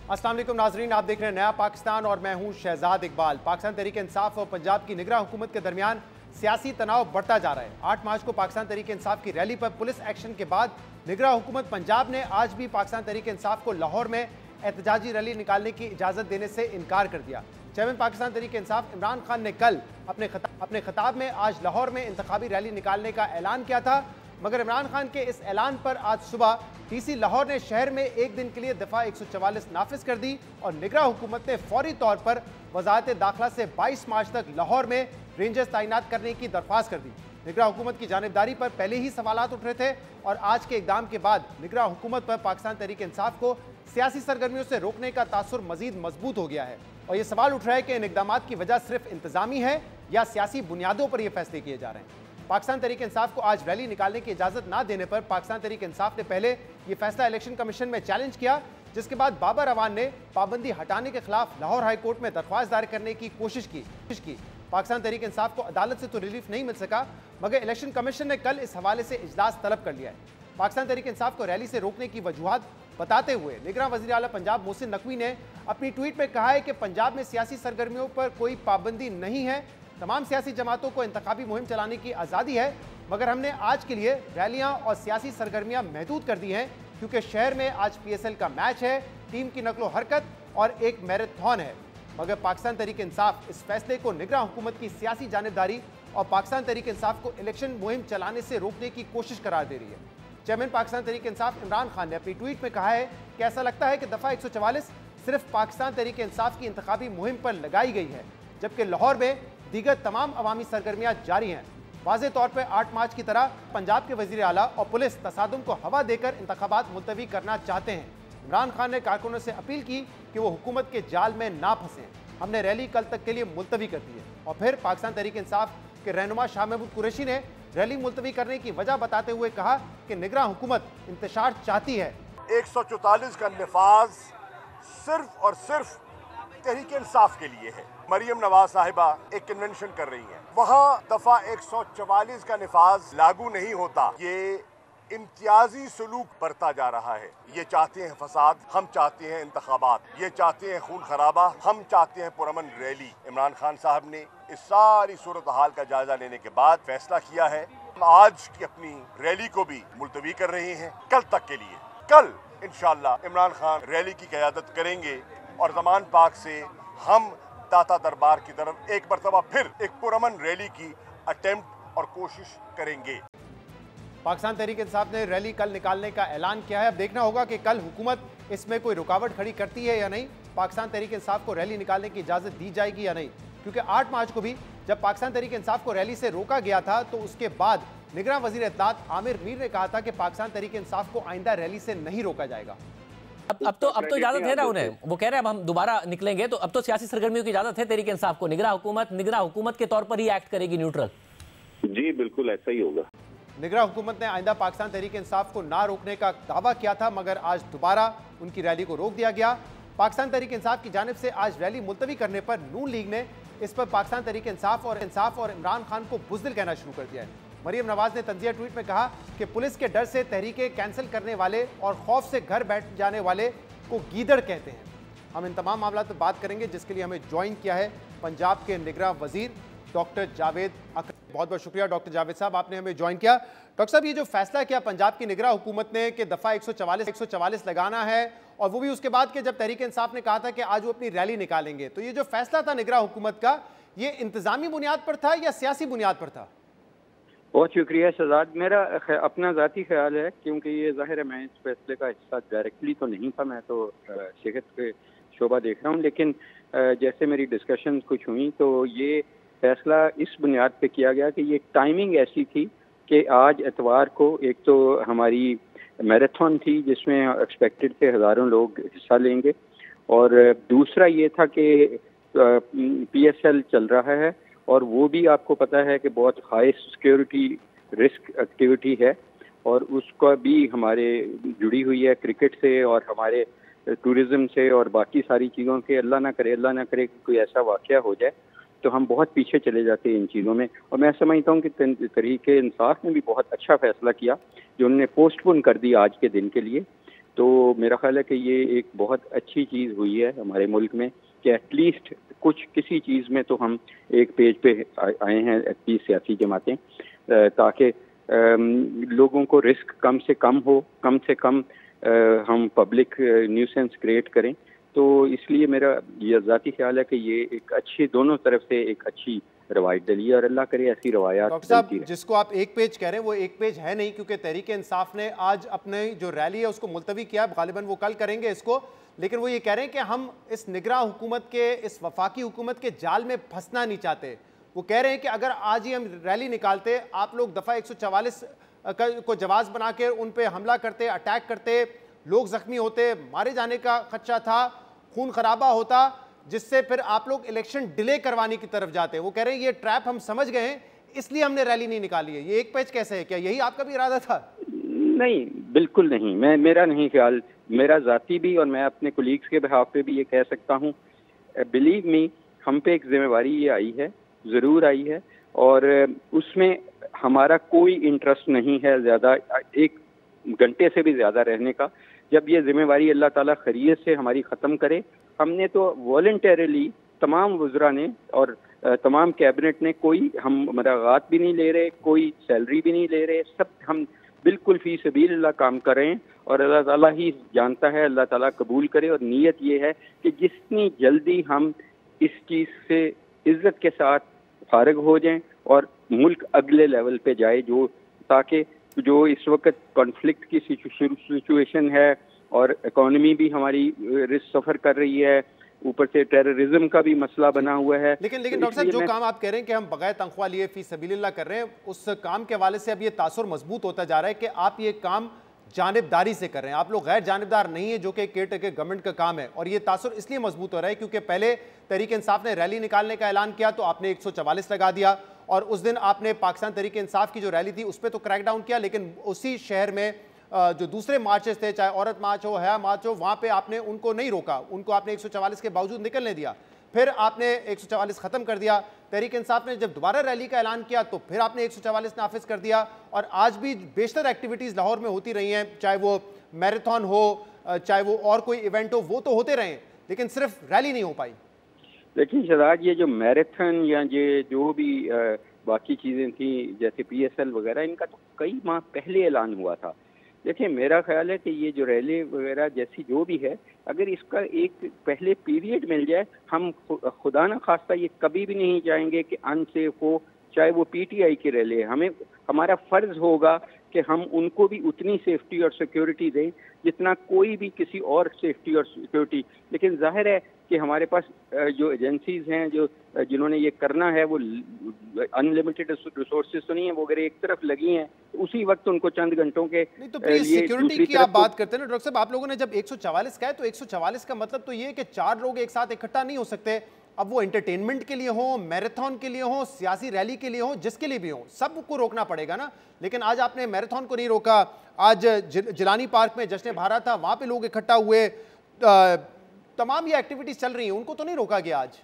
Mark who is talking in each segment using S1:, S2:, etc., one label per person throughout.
S1: अस्सलाम वालेकुम नाजरीन, आप देख रहे हैं नया पाकिस्तान और मैं हूं शहजाद इकबाल। पाकिस्तान तहरीक इंसाफ और पंजाब की निगरान हुकूमत के दरमियान सियासी तनाव बढ़ता जा रहा है। 8 मार्च को पाकिस्तान तहरीक इंसाफ की रैली पर पुलिस एक्शन के बाद निगरान हुकूमत पंजाब ने आज भी पाकिस्तान तहरीक इंसाफ को लाहौर में एहतजाजी रैली निकालने की इजाज़त देने से इनकार कर दिया। चेयरमैन पाकिस्तान तहरीक इंसाफ इमरान खान ने कल अपने खिताब में आज लाहौर में इंतखाबी रैली निकालने का ऐलान किया था, मगर इमरान खान के इस ऐलान पर आज सुबह टीसी लाहौर ने शहर में एक दिन के लिए दफ़ा 144 नाफिज कर दी और निगरान हुकूमत ने फौरी तौर पर वजारत दाखिला से 22 मार्च तक लाहौर में रेंजर्स तैनात करने की दरख्वास्त कर दी। निगरान हुकूमत की जानिबदारी पर पहले ही सवालात उठ रहे थे और आज के इकदाम के बाद निगरान हुकूमत पर पाकिस्तान तहरीक इंसाफ को सियासी सरगर्मियों से रोकने का तासुर मजीद मजबूत हो गया है और ये सवाल उठ रहा है कि इन इकदाम की वजह सिर्फ इंतजामी है या सियासी बुनियादों पर यह फैसले किए जा रहे हैं। पाकिस्तान तहरीक इंसाफ को आज रैली निकालने की इजाजत ना देने पर पाकिस्तान तहरीक इंसाफ ने पहले ये फैसला इलेक्शन कमीशन में चैलेंज किया, जिसके बाद बाबर अवान ने पाबंदी हटाने के खिलाफ लाहौर हाई कोर्ट में दरख्वास्त दायर करने की कोशिश की। पाकिस्तान तहरीक इंसाफ को अदालत से तो रिलीफ नहीं मिल सका, मगर इलेक्शन कमीशन ने कल इस हवाले से इजलास तलब कर लिया है। पाकिस्तान तहरीक इंसाफ को रैली से रोकने की वजूहत बताते हुए निगरान वज़ीर आला पंजाब मोहसिन नकवी ने अपनी ट्वीट में कहा है कि पंजाब में सियासी सरगर्मियों पर कोई पाबंदी नहीं है, तमाम सियासी जमातों को इंतखाबी मुहिम चलाने की आज़ादी है, मगर हमने आज के लिए रैलियां और सियासी सरगर्मियां महदूद कर दी हैं क्योंकि शहर में आज PSL का मैच है, टीम की नकलो हरकत और एक मैराथन है। मगर पाकिस्तान तहरीक इंसाफ इस फैसले को निगरान हुकूमत की सियासी जानिबदारी और पाकिस्तान तहरीक इंसाफ को इलेक्शन मुहिम चलाने से रोकने की कोशिश करार दे रही है। चेयरमैन पाकिस्तान तहरीक इंसाफ इमरान खान ने अपनी ट्वीट में कहा है कि ऐसा लगता है कि दफ़ा 144 सिर्फ पाकिस्तान तहरीक इंसाफ की इंतखाबी मुहिम पर लगाई गई है, जबकि लाहौर में दीगर तमाम अवामी सरगर्मियां जारी हैं। वाज़े तौर पर 8 मार्च की तरह पंजाब के वज़ीर आला और पुलिस तसादुम को हवा देकर इंतखाबात मुलतवी करना चाहते हैं। इमरान खान ने कारकुनों से अपील की कि वो हुकूमत के जाल में ना फंसें। हमने रैली कल तक के लिए मुलतवी कर दी है। और फिर पाकिस्तान तहरीक इंसाफ के रहनुमा शाह महमूद कुरैशी ने रैली मुलतवी करने की वजह बताते हुए कहा कि निगरान हुकूमत इंतशार चाहती है।
S2: 144 का नफाज सिर्फ और सिर्फ तहरीक इंसाफ के लिए है। मरियम नवाज साहिबा एक कन्वेंशन कर रही हैं, वहाँ दफा 144 का नफाज लागू नहीं होता। ये इम्तियाजी सलूक बरता जा रहा है। ये चाहते हैं फसाद, हम चाहते हैं इंतखाबात। ये चाहते हैं खून खराबा, हम चाहते हैं पुरअमन रैली। इमरान खान साहब ने इस सारी सूरत हाल का जायजा लेने के बाद फैसला किया है। हम आज की अपनी रैली को भी मुलतवी कर रहे हैं कल तक के लिए। कल इंशाअल्लाह इमरान खान रैली की क़यादत करेंगे और ज़मान पाक से हम दाता दरबार की तरफ एक मरतबा फिर एक पुरअमन रैली की अटेम्प्ट और कोशिश करेंगे।
S1: पाकिस्तान तहरीक इंसाफ ने रैली कल निकालने का ऐलान किया है। अब देखना होगा कि कल हुकूमत इसमें कोई रुकावट खड़ी करती है या नहीं। पाकिस्तान तहरीक इंसाफ को रैली निकालने की इजाज़त दी जाएगी या नहीं, क्योंकि 8 मार्च को भी जब पाकिस्तान तहरीक इंसाफ को रैली से रोका गया था तो उसके बाद निगरान वज़ीर इत्तलात आमिर मीर ने कहा था कि पाकिस्तान तहरीक इंसाफ को आइंदा रैली से नहीं रोका जाएगा।
S3: अब तो इजाजत है ना उन्हें, वो कह रहे हैं अब हम दोबारा निकलेंगे, तो अब तो सियासी सरगर्मियों की इजाजत है तहरीक इंसाफ को। निगरान हुकूमत के तौर पर ही एक्ट करेगी, न्यूट्रल।
S4: जी बिल्कुल ऐसा ही होगा।
S1: निगरान हुकूमत ने आइंदा पाकिस्तान तहरीक इंसाफ को ना रोकने का दावा किया था, मगर आज दोबारा उनकी रैली को रोक दिया गया। पाकिस्तान तहरीक इंसाफ की जानिब से आज रैली मुलतवी करने पर नून लीग ने इस पर पाकिस्तान तहरीक इंसाफ और इमरान खान को बुज़दिल कहना शुरू कर दिया है। मरियम नवाज ने तंजिया ट्वीट में कहा कि पुलिस के डर से तहरीकें कैंसिल करने वाले और खौफ से घर बैठ जाने वाले को गीदड़ कहते हैं। हम इन तमाम मामलों पर बात करेंगे, जिसके लिए हमें ज्वाइन किया है पंजाब के निगरान वजीर डॉक्टर जावेद अकरम। बहुत बहुत शुक्रिया डॉक्टर जावेद साहब, आपने हमें ज्वाइन किया। डॉक्टर साहब, ये जो फैसला किया पंजाब की निगरान हुकूमत ने कि दफ़ा 144 लगाना है, और वो भी उसके बाद के जब तहरीक इंसाफ ने कहा था कि आज वो अपनी रैली निकालेंगे, तो ये जो फैसला था निगरान हुकूमत का, ये इंतजामी बुनियाद पर था या सियासी बुनियाद पर था?
S5: बहुत शुक्रिया शहजाद। मेरा अपना ज़ाती ख्याल है, क्योंकि ये ज़ाहिर है मैं इस फैसले का हिस्सा डायरेक्टली तो नहीं था, मैं तो सेहत के शोबा देख रहा हूँ, लेकिन जैसे मेरी डिस्कशन कुछ हुई तो ये फैसला इस बुनियाद पे किया गया कि ये टाइमिंग ऐसी थी कि आज एतवार को एक तो हमारी मैराथन थी जिसमें एक्सपेक्टेड थे हज़ारों लोग हिस्सा लेंगे, और दूसरा ये था कि PSL चल रहा है और वो भी आपको पता है कि बहुत हाई सिक्योरिटी रिस्क एक्टिविटी है, और उसका भी हमारे जुड़ी हुई है क्रिकेट से और हमारे टूरिज़्म से और बाकी सारी चीज़ों के। अल्लाह ना करे कि कोई ऐसा वाक़या हो जाए तो हम बहुत पीछे चले जाते हैं इन चीज़ों में। और मैं समझता हूँ कि तहरीक इंसाफ ने भी बहुत अच्छा फैसला किया जो उन्होंने पोस्टपोन कर दी आज के दिन के लिए। तो मेरा ख्याल है कि ये एक बहुत अच्छी चीज़ हुई है हमारे मुल्क में कि एटलीस्ट कुछ किसी चीज़ में तो हम एक पेज पे आए हैं, एटलीस्ट सियासी जमातें, ताकि लोगों को रिस्क कम से कम हम पब्लिक न्यूसेंस क्रिएट करें। तो इसलिए मेरा ये ज़ाती ख्याल है कि ये एक अच्छी, दोनों तरफ से एक अच्छी रवायत डली है और अल्लाह करे ऐसी रवायात।
S1: डॉक्टर साहब, जिसको आप एक पेज कह रहे हैं वो एक पेज है नहीं, क्योंकि तहरीक इंसाफ ने आज अपने जो रैली है उसको मुलतवी किया, गालिबन वो कल करेंगे इसको, लेकिन वो ये कह रहे हैं कि हम इस निगरान हुकूमत के, इस वफाकी हुकूमत के जाल में फंसना नहीं चाहते। वो कह रहे हैं कि अगर आज ही हम रैली निकालते, आप लोग दफ़ा 144 को जवाब बना के उन पे हमला करते, अटैक करते, लोग जख्मी होते, मारे जाने का खदशा था, खून खराबा होता, जिससे फिर आप लोग इलेक्शन डिले करवाने की तरफ जाते। वो कह रहे हैं ये ट्रैप हम समझ गए हैं, इसलिए हमने रैली नहीं निकाली है। ये एक पेज कैसे है? क्या यही आपका भी इरादा था?
S5: नहीं, बिल्कुल नहीं। मेरा नहीं ख्याल, मेरा ज़ाती भी और मैं अपने कोलीग्स के बिहाफ पे भी ये कह सकता हूँ, बिलीव मी, हम पे एक जिम्मेवारी ये आई है, ज़रूर आई है, और उसमें हमारा कोई इंटरेस्ट नहीं है ज़्यादा एक घंटे से भी ज़्यादा रहने का। जब ये जिम्मेवारी अल्लाह ताला खैरियत से हमारी ख़त्म करे, हमने तो वॉलंटरली तमाम वज़रा ने और तमाम कैबिनेट ने, कोई हम मरागात भी नहीं ले रहे, कोई सैलरी भी नहीं ले रहे, सब हम बिल्कुल फ़ी सबीलिल्लाह काम कर रहे हैं और अल्लाह ताला ही जानता है, अल्लाह ताला कबूल करे। और नीयत ये है कि जितनी जल्दी हम इस चीज़ से इज़्ज़त के साथ फारिग हो जाएं और मुल्क अगले लेवल पे जाए, जो ताकि जो इस वक्त कॉन्फ्लिक्ट की सिचुएशन है और इकोनॉमी भी हमारी रिस्क सफ़र कर रही है, ऊपर से टेररिज्म का भी मसला बना हुआ है।
S1: लेकिन डॉक्टर साहब, जो काम आप कह रहे हैं कि हम बगैर तनख्वाह लिए फी सबीलिल्लाह कर रहे हैं, उस काम के हवाले से अब ये तासुर मजबूत होता जा रहा है कि आप ये काम जानिबदारी से कर रहे हैं, आप लोग गैर जानिबदार नहीं है, जो कि केयर टेकर गवर्नमेंट का काम है। और ये तासुर इसलिए मजबूत हो रहा है क्योंकि पहले तहरीक इंसाफ ने रैली निकालने का ऐलान किया तो आपने 144 लगा दिया, और उस दिन आपने पाकिस्तान तहरीक इंसाफ की जो रैली थी उस पर तो क्रैकडाउन किया, लेकिन उसी शहर में जो दूसरे मार्चेस थे, चाहे औरत मार्च हो, हया मार्च हो, वहाँ पे आपने उनको नहीं रोका, उनको आपने 144 के बावजूद निकलने दिया। फिर आपने 144 ख़त्म कर दिया। तहरीक इंसाफ ने जब दोबारा रैली का ऐलान किया तो फिर आपने 144 नाफिज कर दिया। और आज भी बेशतर एक्टिविटीज़ लाहौर में होती रही हैं, चाहे वो मैराथन हो, चाहे वो और कोई इवेंट हो, वो तो होते रहे, लेकिन सिर्फ रैली नहीं हो पाई।
S5: देखिए शहजाद, ये जो मैराथन या ये जो भी बाकी चीज़ें थी जैसे PSL वगैरह, इनका तो कई माह पहले ऐलान हुआ था। देखिए, मेरा ख्याल है कि ये जो रैली वगैरह जैसी जो भी है, अगर इसका एक पहले पीरियड मिल जाए, हम खुदा न खास्ता ये कभी भी नहीं चाहेंगे कि अनसेफ हो, चाहे वो PTI की रैली है। हमें, हमारा फ़र्ज़ होगा कि हम उनको भी उतनी सेफ्टी और सिक्योरिटी दें जितना कोई भी किसी और सेफ्टी और सिक्योरिटी। लेकिन जाहिर है कि हमारे पास जो एजेंसीज हैं जो जिन्होंने ये करना है, वो अनलिमिटेड रिसोर्सेज तो नहीं है, वो अगर एक तरफ लगी हैं तो उसी वक्त उनको चंद घंटों के
S1: नहीं तो सिक्योरिटी की आप बात करते हैं ना डॉक्टर साहब। आप लोगों ने जब 144 कहा है तो 144 का मतलब तो ये है कि 4 लोग एक साथ इकट्ठा नहीं हो सकते। अब वो एंटरटेनमेंट के लिए हो, मैराथन के लिए हो, सियासी रैली के लिए हो, जिसके लिए भी हो, सबको रोकना पड़ेगा ना। लेकिन आज आपने मैराथन को नहीं रोका। आज जिलानी पार्क में जश्न भारत था, वहां पे लोग इकट्ठा हुए, तमाम ये एक्टिविटीज चल रही हैं, उनको तो नहीं रोका गया आज।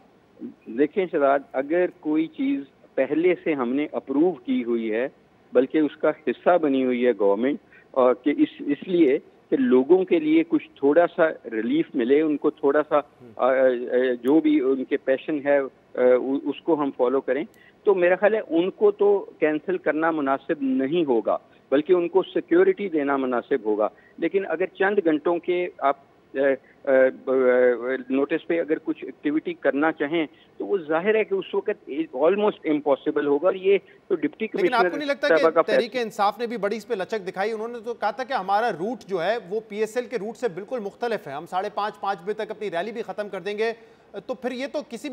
S5: देखिए शहजाद, अगर कोई चीज़ पहले से हमने अप्रूव की हुई है, बल्कि उसका हिस्सा बनी हुई है गवर्नमेंट, और कि इसलिए कि लोगों के लिए कुछ थोड़ा सा रिलीफ मिले, उनको थोड़ा सा जो भी उनके पैशन है उसको हम फॉलो करें, तो मेरा ख्याल है उनको तो कैंसिल करना मुनासिब नहीं होगा, बल्कि उनको सिक्योरिटी देना मुनासिब होगा। लेकिन अगर चंद घंटों के आप नोटिस पे अगर कुछ एक्टिविटी करना चाहें तो वो जाहिर है कि उस वक्त ऑलमोस्ट इम्पॉसिबल होगा। और ये तो डिप्टी कमिश्नर,
S1: लेकिन आपको नहीं लगता कि तहरीक इंसाफ ने भी बड़ी इस पे लचक दिखाई? उन्होंने तो कहा था कि हमारा रूट जो है वो PSL के रूट से बिल्कुल मुख्तलिफ है, हम 5:30 बजे तक अपनी रैली भी खत्म कर देंगे। तो फिर ये तो किसी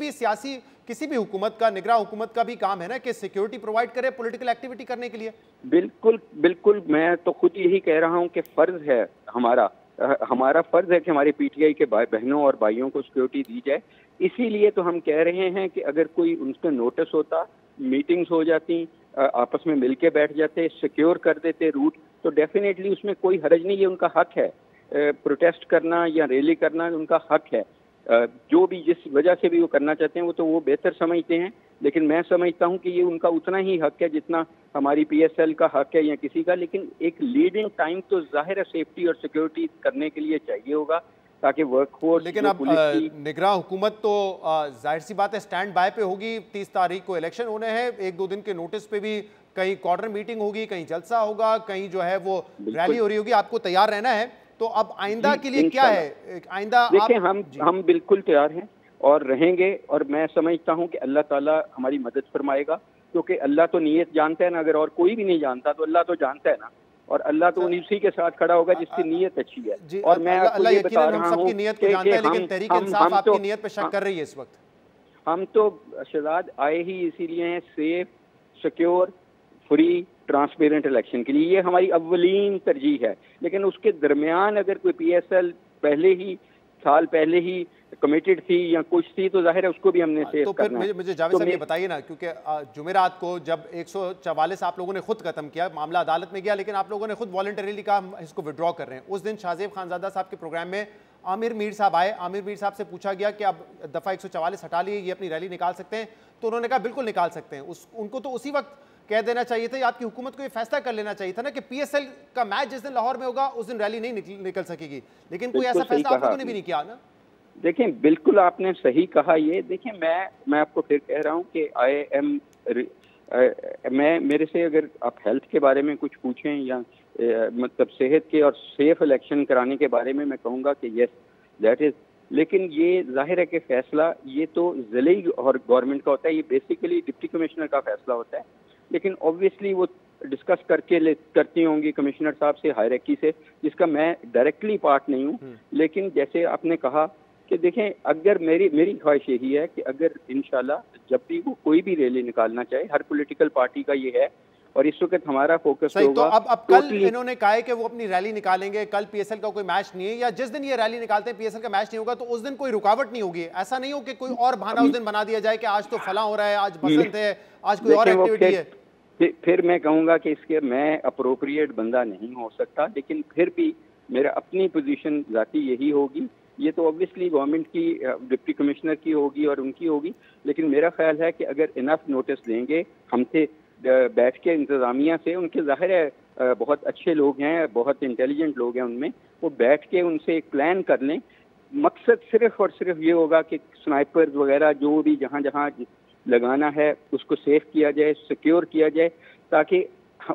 S1: भी हुकूमत का, निगरान हुकूमत का भी काम है ना कि सिक्योरिटी प्रोवाइड करे पॉलिटिकल एक्टिविटी करने के लिए। बिल्कुल
S5: बिल्कुल, मैं तो खुद यही कह रहा हूँ कि फर्ज है हमारा फर्ज है कि हमारे PTI के बहनों और भाइयों को सिक्योरिटी दी जाए। इसीलिए तो हम कह रहे हैं कि अगर कोई उनका नोटिस होता, मीटिंग्स हो जाती, आपस में मिलके बैठ जाते, सिक्योर कर देते रूट, तो डेफिनेटली उसमें कोई हर्ज नहीं, ये उनका हक है। प्रोटेस्ट करना या रैली करना उनका हक है। जो भी जिस वजह से भी वो करना चाहते हैं वो बेहतर समझते हैं। लेकिन मैं समझता हूं कि ये उनका उतना ही हक है जितना हमारी PSL का हक है या किसी का। लेकिन एक लीडिंग टाइम तो जाहिर है सेफ्टी और सिक्योरिटी करने के लिए चाहिए होगा, ताकि वर्कफोर्स।
S1: लेकिन अब निगरान हुकूमत तो जाहिर सी बात है स्टैंड बाय पे होगी। 30 तारीख को इलेक्शन होने हैं, 1-2 दिन के नोटिस पे भी कहीं कॉर्नर मीटिंग होगी, कहीं जलसा होगा, कहीं जो है वो रैली हो रही होगी। आपको तैयार रहना है। तो अब आइंदा के लिए क्या है? आइंदा
S5: देखिए, हम बिल्कुल तैयार हैं और रहेंगे, और मैं समझता हूं कि अल्लाह ताला हमारी मदद फरमाएगा, क्योंकि अल्लाह तो नीयत जानता है ना। अगर और कोई भी नहीं जानता तो अल्लाह तो जानता है ना, और अल्लाह तो उसी के साथ खड़ा होगा जिसकी नीयत अच्छी है। और मैं आपको ये बता रहा हूं कि
S1: नीयत को जानता है, लेकिन तहरीक इंसाफ आपकी नीयत पे शक कर रही है इस वक्त।
S5: हम तो शहजाद आए ही इसीलिए हैं, safe, secure, free, transparent election के लिए। ये हमारी अव्वलीन तरजीह है। लेकिन उसके दरमियान अगर कोई PSL साल पहले ही कमिटेड थी या कुछ थी, तो जाहिर है उसको भी हमने सेव करना है।
S1: मुझे जावेद साहब ये बताइए ना, क्योंकि जुमेरात को जब 144 आप लोगों ने खुद खत्म किया, मामला अदालत में गया, लेकिन आप लोगों ने खुद वॉलंटरीली कहा हम इसको विड्रॉ कर रहे हैं। उस दिन शाहजेब खानजादा साहब के प्रोग्राम में आमिर मीर साहब आए। आमिर मीर साहब से पूछा गया कि अब दफ़ा 144 हटा लिए, ये अपनी रैली निकाल सकते हैं? तो उन्होंने कहा बिल्कुल निकाल सकते हैं। उनको तो उसी वक्त कह देना चाहिए था, आपकी हुकूमत को ये फैसला कर लेना चाहिए था ना कि PSL का मैच जिस दिन लाहौर में होगा उस दिन रैली नहीं निकल सकेगी। लेकिन कोई ऐसा फैसला आप लोगों ने भी नहीं किया ना।
S5: देखें, बिल्कुल आपने सही कहा। ये देखें, मैं आपको फिर कह रहा हूँ कि मेरे से अगर आप हेल्थ के बारे में कुछ पूछें या मतलब सेहत के और सेफ इलेक्शन कराने के बारे में, मैं कहूँगा कि यस दैट इज। लेकिन ये जाहिर है कि फैसला ये तो ज़िले और गवर्नमेंट का होता है, ये बेसिकली डिप्टी कमिश्नर का फैसला होता है। लेकिन ऑब्वियसली वो डिस्कस करती होंगी कमिश्नर साहब से, हायरार्की से, जिसका मैं डायरेक्टली पार्ट नहीं हूँ। लेकिन जैसे आपने कहा कि देखें, अगर मेरी ख्वाहिश यही है कि अगर इंशाल्लाह जब भी वो कोई भी रैली निकालना चाहे, हर पॉलिटिकल पार्टी का ये है, और इस वक्त हमारा फोकस होगा।
S1: तो अब कल इन्होंने कहा है कि वो अपनी रैली निकालेंगे, कल PSL का कोई मैच नहीं है, या जिस दिन ये रैली निकालते हैं PSL का मैच नहीं होगा तो उस दिन कोई रुकावट नहीं होगी? ऐसा नहीं हो कि कोई और बहाना उस दिन बना दिया जाए कि आज तो फलां हो रहा है, आज बसंत है, आज कोई और एक्टिविटी है।
S5: फिर मैं कहूँगा कि इसके मैं अप्रोप्रिएट बंदा नहीं हो सकता, लेकिन फिर भी मेरा अपनी पोजीशन जाती यही होगी। ये तो ऑब्वियसली गवर्नमेंट की, डिप्टी कमिश्नर की होगी और उनकी होगी, लेकिन मेरा ख्याल है कि अगर इनफ नोटिस देंगे हमसे बैठ के इंतज़ामिया से, उनके ज़ाहिर है बहुत अच्छे लोग हैं, बहुत इंटेलिजेंट लोग हैं उनमें, वो बैठ के उनसे एक प्लान कर लें। मकसद सिर्फ और सिर्फ ये होगा कि स्नाइपर्स वगैरह जो भी जहाँ जहाँ लगाना है उसको सेफ किया जाए, सिक्योर किया जाए, ताकि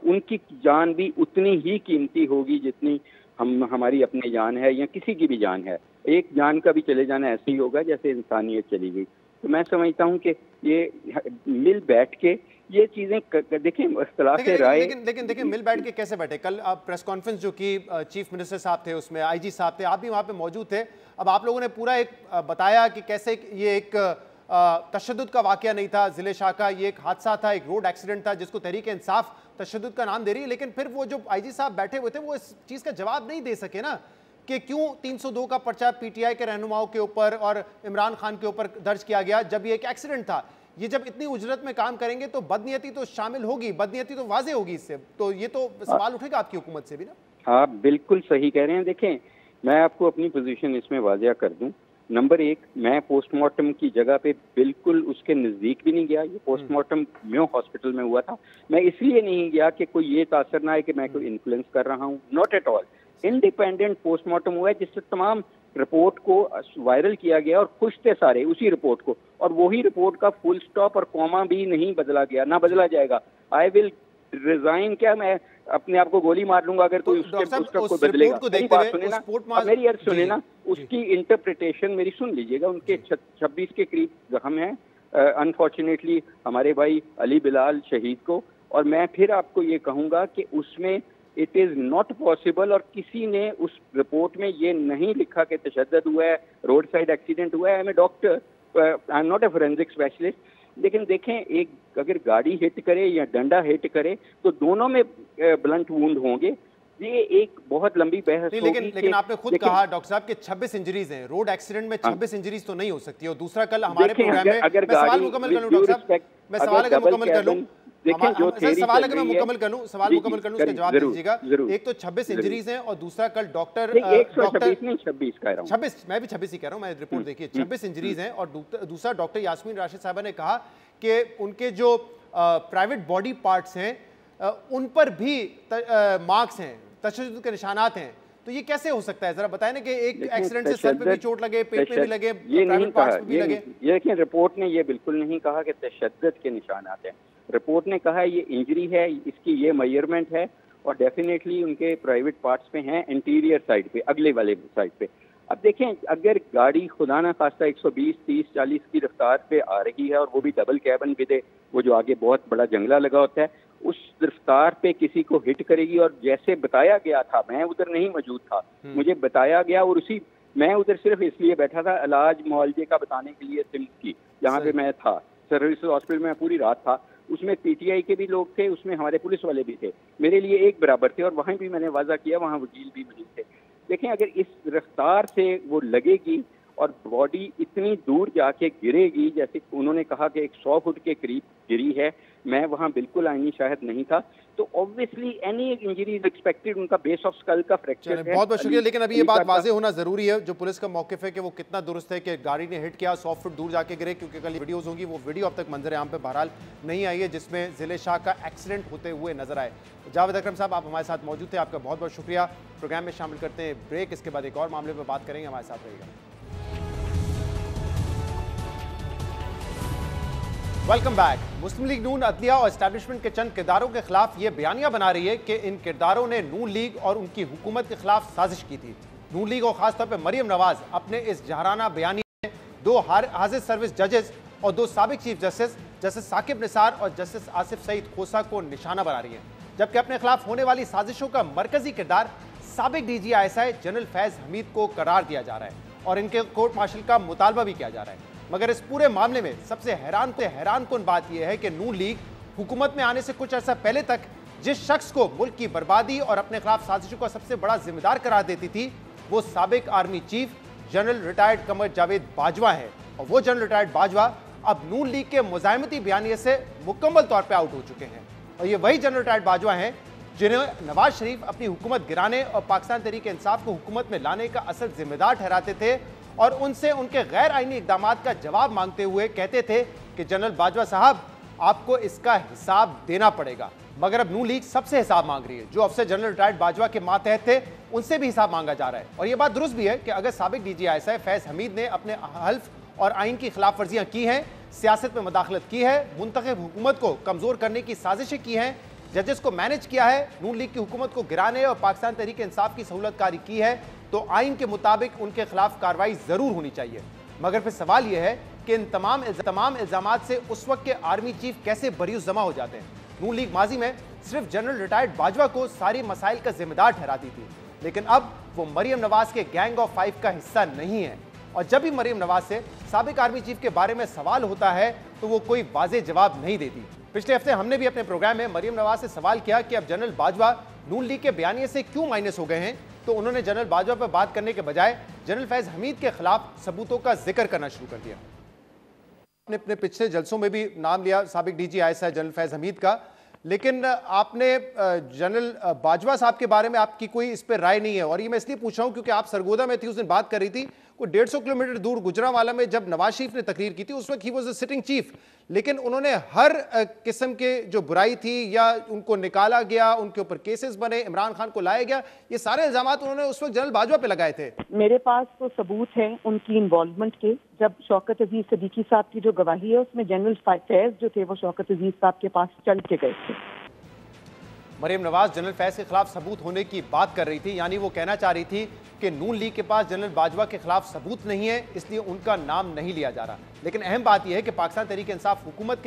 S5: उनकी जान भी उतनी ही कीमती होगी जितनी हमारी अपनी जान है या किसी की भी जान है। एक जान का भी चले जाना ऐसे ही होगा जैसे इंसानियत चली गई। तो मैं समझता हूँ कि ये मिल बैठ के ये चीजें देखें, इख्तिलाफ राय।
S1: लेकिन मिल बैठ के कैसे बैठे? कल आप प्रेस कॉन्फ्रेंस जो कि चीफ मिनिस्टर साहब थे, उसमें IG साहब थे, आप भी वहाँ पे मौजूद थे। अब आप लोगों ने पूरा एक बताया कि कैसे ये एक तशद्दुद का वाकया नहीं था, ज़िले शाह का ये एक हादसा था, एक रोड एक्सीडेंट था जिसको तहरीक इंसाफ तशद्दुद का नाम दे रही है। लेकिन फिर वो जो IG साहब बैठे हुए थे वो इस चीज़ का जवाब नहीं दे सके ना कि क्यों 302 का पर्चा PTI के रहनुमाओं के ऊपर और इमरान खान के ऊपर दर्ज किया गया जब ये एक एक्सीडेंट था। ये जब इतनी उजरत में काम करेंगे तो बदनीयती तो शामिल होगी, बदनीयती तो वाजे होगी इससे, तो ये तो सवाल उठेगा आपकी हुकूमत से भी ना।
S5: आप बिल्कुल सही कह रहे हैं। देखें, मैं आपको अपनी पोजीशन इसमें वाजिया कर दूं। नंबर एक, मैं पोस्टमार्टम की जगह पे बिल्कुल उसके नज़दीक भी नहीं गया। ये पोस्टमार्टम म्यो हॉस्पिटल में हुआ था। मैं इसलिए नहीं गया कि कोई ये तासर ना है कि मैं कोई इन्फ्लुएंस कर रहा हूँ, not at all. Independent postmortem हुआ है जिससे तमाम रिपोर्ट को वायरल किया गया और खुश थे सारे उसी रिपोर्ट को, और वही रिपोर्ट का फुल स्टॉप और कॉमा भी नहीं बदला गया, ना बदला जाएगा। आई विल रिजाइन, क्या मैं अपने आप को गोली मार लूंगा अगर कोई उसका कोई बदलेगा? मेरी अर्ज सुने ना, उसकी इंटरप्रिटेशन मेरी सुन लीजिएगा। उनके 26 के करीब जख्म है अनफॉर्चुनेटली हमारे भाई अली बिलाल शहीद को, और मैं फिर आपको ये कहूँगा कि उसमें इट इज़ नॉट पॉसिबल, और किसी ने उस रिपोर्ट में ये नहीं लिखा कि तशद्दुद हुआ है, रोड साइड एक्सीडेंट हुआ है। I am a doctor, I am not a forensic specialist. लेकिन देखें, एक अगर गाड़ी हिट करे या डंडा हिट करे तो दोनों में ब्लंट वुंड होंगे। ये एक बहुत लंबी बहस होगी।
S1: लेकिन आपने खुद कहा डॉक्टर साहब कि 26 इंजरीज हैं, रोड एक्सीडेंट में 26 इंजरीज तो नहीं हो सकती। और दूसरा, कल हमारे प्रोग्राम में मैं सवाल मुकम्मल कर लूं डॉक्टर साहब, मैं सवाल अगर मुकम्मल कर लूं
S5: देखें जो
S1: सवाल अगर मैं मुकम्मल कर लूं, उसका जवाब दीजिएगा। एक तो 26 इंजरीज हैं और दूसरा कल डॉक्टर
S5: 26 कह रहा हूं,
S1: 26, मैं भी 26 ही कह रहा हूं, मैं रिपोर्ट देखिए 26 इंजरीज हैं। और दूसरा डॉक्टर यास्मीन राशिद साहबा ने कहा कि उनके जो प्राइवेट बॉडी पार्ट्स हैं उन पर भी मार्क्स हैं, तशद्दुद के निशानात हैं। तो ये कैसे हो सकता है, जरा बताएं ना कि एक एक्सीडेंट से सर पे भी चोट लगे, पेट में भी लगे, प्राइवेट पार्ट्स पे भी लगे।
S5: ये देखिए रिपोर्ट ने ये बिल्कुल नहीं कहा कि तशद्दुद के निशानात हैं। रिपोर्ट ने कहा ये इंजरी है, इसकी ये मेजरमेंट है और डेफिनेटली उनके प्राइवेट पार्ट्स पे हैं, इंटीरियर साइड पे, अगले वाले साइड पे। अब देखें अगर गाड़ी खुदा ना खास्ता 120, 30, 40 की रफ्तार पे आ रही है और वो भी डबल कैबिन विद वो जो आगे बहुत बड़ा जंगला लगा होता है, उस रफ्तार पे किसी को हिट करेगी। और जैसे बताया गया था, मैं उधर नहीं मौजूद था, मुझे बताया गया और मैं उधर सिर्फ इसलिए बैठा था इलाज मुआवजे का बताने के लिए, सिम्स की जहाँ पे मैं था, सर्विस हॉस्पिटल में पूरी रात था। उसमें पीटीआई के भी लोग थे, उसमें हमारे पुलिस वाले भी थे, मेरे लिए एक बराबर थे। और वहीं भी मैंने वादा किया, वहाँ वकील भी मौजूद थे। देखें अगर इस रफ्तार से वो लगेगी और बॉडी इतनी दूर जाके गिरेगी, जैसे उन्होंने कहा कि 100 फुट के करीब गिरी है, मैं वहाँ बिल्कुल आईनी शायद नहीं था, तो obviously any injury is expected. उनका बेस ऑफ स्कल का फ्रैक्चर है।
S1: बहुत बहुत शुक्रिया, लेकिन अभी ये बात वाज़ेह होना जरूरी है, जो पुलिस का मौक़िफ़ है कि वो कितना दुरुस्त है कि गाड़ी ने हिट किया, 100 फुट दूर जाके गिरे, क्योंकि कल वीडियोस होंगी, वो वीडियो अब तक मंजर आम पे बहरहाल नहीं आई है जिसमें ज़िले शाह का एक्सीडेंट होते हुए नजर आए। जावेद अकरम साहब, आप हमारे साथ मौजूद थे, आपका बहुत बहुत शुक्रिया। प्रोग्राम में शामिल करते हैं ब्रेक, इसके बाद एक और मामले पर बात करेंगे, हमारे साथ रहिएगा। Welcome back. मुस्लिम लीग नून अदलिया और एस्टैब्लिशमेंट के चंद किरदारों के खिलाफ ये बयानियां बना रही है कि इन किरदारों ने नून लीग और उनकी हुकूमत के खिलाफ साजिश की थी। नून लीग और खासतौर पर मरियम नवाज अपने इस जहराना बयानी में 2 हाजिर सर्विस जजेस और 2 साबिक चीफ जस्टिस साकिब निसार और जस्टिस आसिफ सईद खोसा को निशाना बना रही है, जबकि अपने खिलाफ होने वाली साजिशों का मरकजी किरदार साबिक DGI जनरल फैज हमीद को करार दिया जा रहा है और इनके कोर्ट मार्शल का मुतालबा भी किया जा रहा है। मगर इस पूरे मामले में सबसे हैरानकुन बात यह है कि नून लीग हुकूमत में आने से कुछ अर्सा पहले तक जिस शख्स को मुल्क की बर्बादी और अपने खिलाफ साजिशों का सबसे बड़ा जिम्मेदार करार देती थी, वो साबिक army chief general retired Qamar Javed Bajwa है। और वो जनरल रिटायर्ड बाजवा अब नून लीग के मुजाहिमती बयानिए से मुकम्मल तौर पर आउट हो चुके हैं। और ये वही जनरल रिटायर्ड बाजवा हैं जिन्हें नवाज शरीफ अपनी हुकूमत गिराने और पाकिस्तान तहरीक इंसाफ को हुकूमत में लाने का असल जिम्मेदार ठहराते थे और उनसे उनके गैर आईनी इक़दामात का जवाब मांगते हुए कहते थे कि जनरल बाजवा साहब, आपको इसका हिसाब देना पड़ेगा। मगर अब नून लीग सबसे हिसाब मांग रही है। जो अफसर जनरल रिटायर्ड बाजवा के मातहत थे, उनसे भी हिसाब मांगा जा रहा है। और यह बात दुरुस्त भी है कि अगर साबिक DGI फैज हमीद ने अपने हल्फ और आइन की खिलाफ वर्जियां की हैं, सियासत में मदाखलत की है, मुंतखब हुकूमत को कमजोर करने की साजिशें की हैं, जजेस को मैनेज किया है, नून लीग की हुकूमत को गिराने और पाकिस्तान तहरीक इंसाफ की सहूलतकारी की है, तो आइन के मुताबिक उनके खिलाफ कार्रवाई जरूर होनी चाहिए। मगर फिर सवाल यह है कि इन तमाम इल्जामात से उस वक्त के आर्मी चीफ कैसे बरीउस जमा हो जाते हैं। नून लीग माजी में सिर्फ जनरल रिटायर्ड बाजवा को सारी मसाइल का जिम्मेदार ठहराती थी, लेकिन अब वो मरियम नवाज के गैंग ऑफ 5 का हिस्सा नहीं है। और जब भी मरियम नवाज से साबिक आर्मी चीफ के बारे में सवाल होता है तो वो कोई वाज़ेह जवाब नहीं देती। पिछले हफ्ते हमने भी अपने प्रोग्राम में मरियम नवाज से सवाल किया कि अब जनरल बाजवा नून लीग के बयानिए से क्यों माइनस हो गए हैं, तो उन्होंने जनरल बाजवा पर बात करने के बजाय जनरल फैज हमीद के खिलाफ सबूतों का जिक्र करना शुरू कर दिया। आपने अपने पिछले जलसों में भी नाम लिया साबिक DGI जनरल फैज हमीद का, लेकिन आपने जनरल बाजवा साहब के बारे में आपकी कोई इस पर राय नहीं है। और ये मैं इसलिए पूछ रहा हूँ क्योंकि आप सरगोदा में थी, उस दिन बात कर रही थी, कोई 150 किलोमीटर दूर गुजरांवाला में जब नवाज शरीफ ने तकरीर की थी, उस वक्त he was a sitting chief, लेकिन उन्होंने हर किस्म के जो बुराई थी या उनको निकाला गया, उनके ऊपर केसेस बने, इमरान खान को लाया गया, ये सारे इल्जामात उन्होंने उस वक्त जनरल बाजवा पे लगाए थे।
S6: मेरे पास तो सबूत है उनकी इन्वॉल्वमेंट के। जब शौकत अजीज सिद्दीकी साहब की जो गवाही है उसमें जनरल फैज जो थे वो शौकत अजीज साहब के पास चल के गए थे।
S1: मरियम नवाज जनरल फैज के खिलाफ सबूत होने की बात कर रही थी, यानी वो कहना चाह रही थी कि नून लीग के पास जनरल बाजवा के खिलाफ सबूत नहीं है, इसलिए उनका नाम नहीं लिया जा रहा। लेकिन अहम बात यह है कि पाकिस्तान तहरीक इंसाफ हुकूमत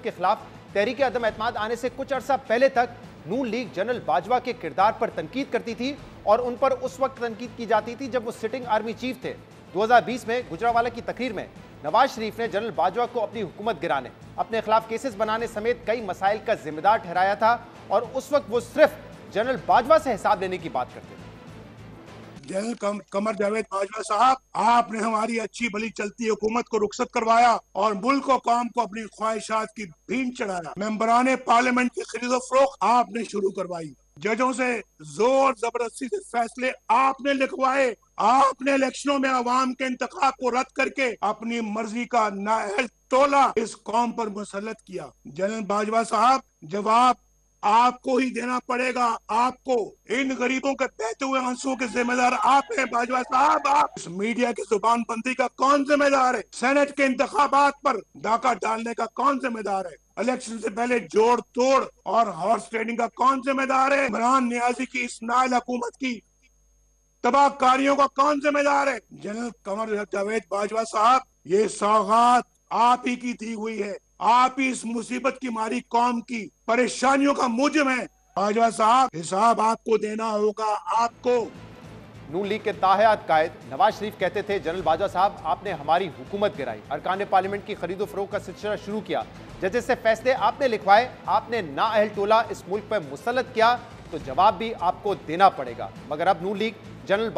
S1: के खिलाफ तहरीक अदम एतमाद आने से कुछ अर्सा पहले तक नून लीग जनरल बाजवा के किरदार पर तनकीद करती थी और उन पर उस वक्त तनकीद की जाती थी जब वो सिटिंग आर्मी चीफ थे। 2020 में गुजरांवाला की तकरीर में नवाज शरीफ ने जनरल बाजवा को अपनी हुकूमत गिराने, अपने खिलाफ केसेस बनाने समेत कई मसाइल का जिम्मेदार ठहराया था और उस वक्त वो सिर्फ जनरल बाजवा से हिसाब लेने की बात करते थे।
S7: जनरल कमर जावेद बाजवा साहब, आपने हमारी अच्छी भली चलती हुकूमत को रुखसत करवाया और मुल्क और कौम को अपनी ख्वाहिशात की भींट चढ़ाया। मेंबरान पार्लियामेंट की खरीदो फरोख्त आपने शुरू करवाई। जजों से जोर जबरदस्ती से फैसले आपने लिखवाए। आपने इलेक्शनों में अवाम के इंतखाब को रद्द करके अपनी मर्जी का नाअहल टोला इस कौम पर मुसल्लत किया। जनरल बाजवा साहब, जवाब आपको ही देना पड़ेगा। आपको इन गरीबों के बहते हुए आंसुओं के जिम्मेदार आप हैं बाजवा साहब। आप इस मीडिया की जुबानबंदी का कौन जिम्मेदार है? सेनेट के इंतखाबात पर डाका डालने का कौन जिम्मेदार है? इलेक्शन से पहले जोड़ तोड़ और हॉर्स ट्रेडिंग का कौन जिम्मेदार है? इमरान नियाजी की इस नाअहल हुकूमत की तबाहकारियों का कौन जिम्मेदार है? जनरल कमर जावेद बाजवा साहब, ये सौगात आप ही की दी हुई है। आप ही इस मुसीबत की मारी कौम की परेशानियों का मुजिम है। बाजवा साहब, हिसाब आपको देना होगा। आपको
S1: नून लीग के ताहयात कायद नवाज शरीफ कहते थे, जनरल बाजवा साहब आपने हमारी हुकूमत गिराई, अरकान पार्लियामेंट की खरीदो फरोख्त का सिलसिला शुरू किया, जजेस से फैसले आपने लिखवाए, आपने नाअहल टोला इस मुल्क पर मुसल्लत किया, तो जवाब भी आपको देना पड़ेगा। मगर अब नून लीग जनरल